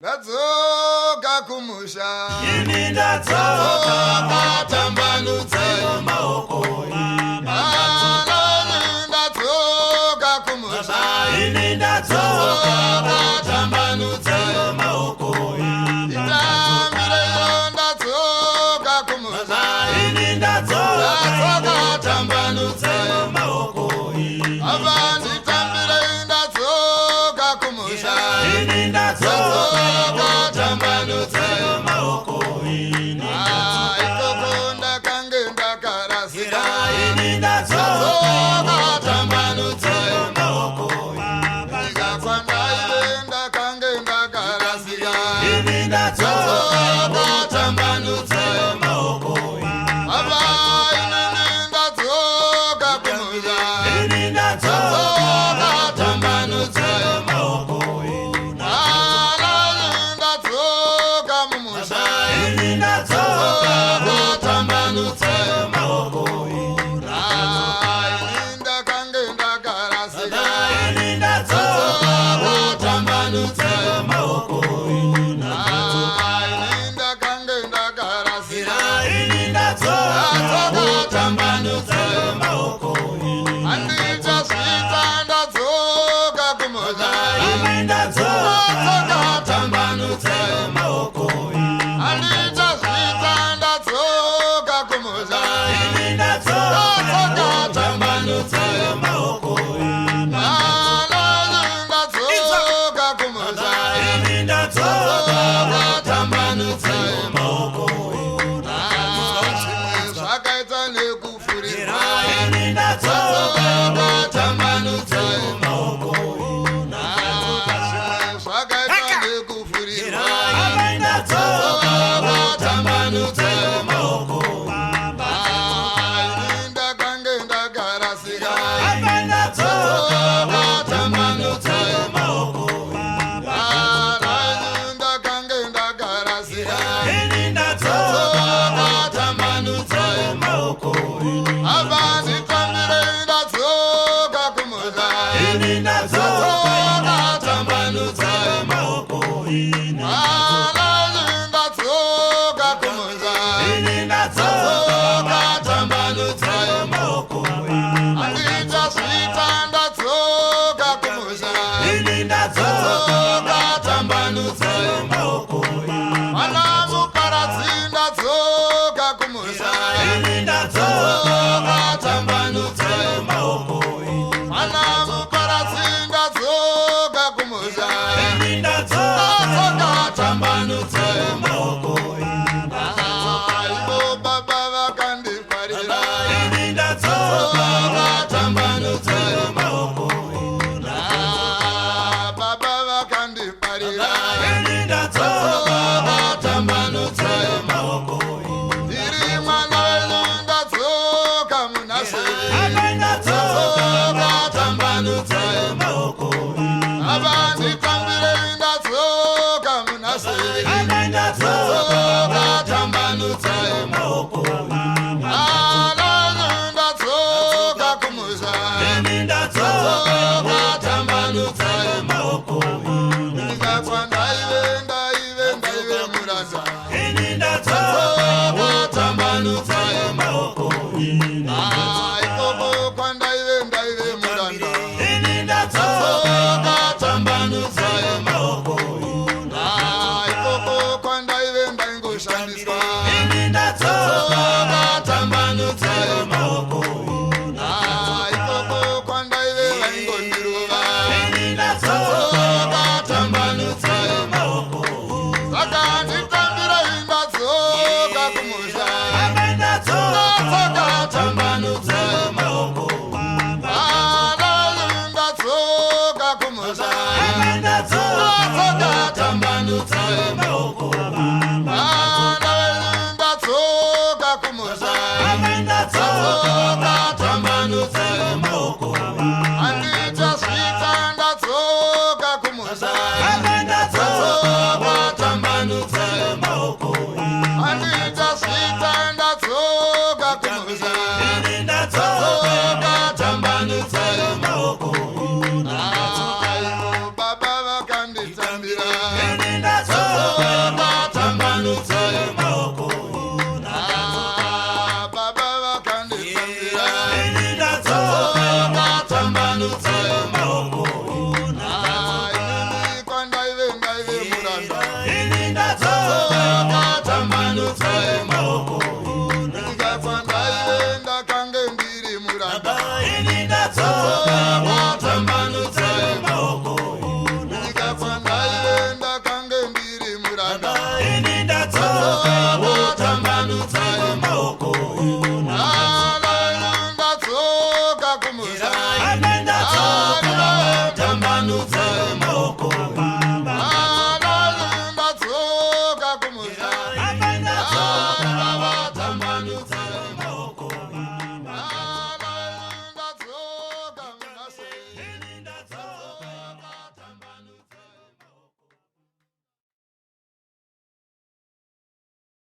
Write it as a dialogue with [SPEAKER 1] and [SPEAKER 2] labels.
[SPEAKER 1] Ndadzoka kumusha
[SPEAKER 2] ini ndadzoka
[SPEAKER 1] tambanudze
[SPEAKER 2] maoko
[SPEAKER 1] ndadzoka kumusha
[SPEAKER 2] ini ndadzoka
[SPEAKER 1] tambanudze
[SPEAKER 2] maoko
[SPEAKER 1] ndamireyo ndadzoka kumusha
[SPEAKER 2] ini ndadzoka
[SPEAKER 1] tambanudze
[SPEAKER 2] maoko
[SPEAKER 1] avanditambire ndadzoka kumusha
[SPEAKER 2] ini ndadzoka
[SPEAKER 1] tambanudze
[SPEAKER 2] maoko
[SPEAKER 1] ikoko ndakange ndakarasika
[SPEAKER 2] ini ndadzoka
[SPEAKER 1] tambanudze
[SPEAKER 2] maoko
[SPEAKER 1] ndikafandaive ndakange ndakarasika
[SPEAKER 2] ini ndadzoka
[SPEAKER 1] tambanudze
[SPEAKER 2] maoko
[SPEAKER 1] ava inini ndadzoka kumusha
[SPEAKER 2] ini ndadzoka
[SPEAKER 1] tambanudze
[SPEAKER 2] maoko
[SPEAKER 1] ndadzoka mumusha
[SPEAKER 2] ini ndadzoka
[SPEAKER 1] tambanudze
[SPEAKER 2] maoko
[SPEAKER 1] ndakange ndakarasika
[SPEAKER 2] ini ndadzoka
[SPEAKER 1] tambanudze
[SPEAKER 2] maoko
[SPEAKER 1] ndakange ndakarasika
[SPEAKER 2] ini ndadzoka
[SPEAKER 1] tambanudze
[SPEAKER 2] maoko
[SPEAKER 1] handichasvita ndadzoka kumusha
[SPEAKER 2] ini ndadzoka
[SPEAKER 1] tambanudze
[SPEAKER 2] maoko
[SPEAKER 1] handichasvita ndadzoka kumusha
[SPEAKER 2] ini ndadzoka
[SPEAKER 1] tambanudze
[SPEAKER 2] maoko
[SPEAKER 1] ndadzoka kumusha
[SPEAKER 2] ini ndadzoka
[SPEAKER 1] tambanudze
[SPEAKER 2] maoko
[SPEAKER 1] zvakaita nekufurira
[SPEAKER 2] ini ndadzoka
[SPEAKER 1] tambanudze
[SPEAKER 2] maoko
[SPEAKER 1] zvakaita nekufurira
[SPEAKER 2] ini ndadzoka
[SPEAKER 1] tambanudze
[SPEAKER 2] maoko
[SPEAKER 1] ndakange ndakarasika
[SPEAKER 2] ini ndadzoka
[SPEAKER 1] tambanudze
[SPEAKER 2] maoko
[SPEAKER 1] ndakange ndakarasika
[SPEAKER 2] ini ndadzoka
[SPEAKER 1] tambanudze
[SPEAKER 2] maoko
[SPEAKER 1] avanditambire ndadzoka kumusha
[SPEAKER 2] ini ndadzoka
[SPEAKER 1] tambanudze
[SPEAKER 2] maoko
[SPEAKER 1] ndadzoka kumusha
[SPEAKER 2] ini ndadzoka
[SPEAKER 1] tambanudze
[SPEAKER 2] maoko
[SPEAKER 1] handichasvita ndadzoka kumusha
[SPEAKER 2] ini ndadzoka
[SPEAKER 1] tambanudze
[SPEAKER 2] maoko
[SPEAKER 1] vana muparadzi ndadzoka kumusha
[SPEAKER 2] ini ndadzoka
[SPEAKER 1] tambanudze
[SPEAKER 2] maoko
[SPEAKER 1] vana muparadzi ndadzoka kumusha
[SPEAKER 2] ini ndadzoka
[SPEAKER 1] tambanudze
[SPEAKER 2] maoko
[SPEAKER 1] ivo baba vakandifarira
[SPEAKER 2] ini ndadzoka
[SPEAKER 1] tambanudze
[SPEAKER 2] maoko
[SPEAKER 1] baba vakandifarira
[SPEAKER 2] ini ndadzoka
[SPEAKER 1] tambanudze
[SPEAKER 2] maoko
[SPEAKER 1] ndiri mwana wenyu ndadzoka munhasi
[SPEAKER 2] ini ndadzoka
[SPEAKER 1] tambanudze
[SPEAKER 2] maoko
[SPEAKER 1] avandita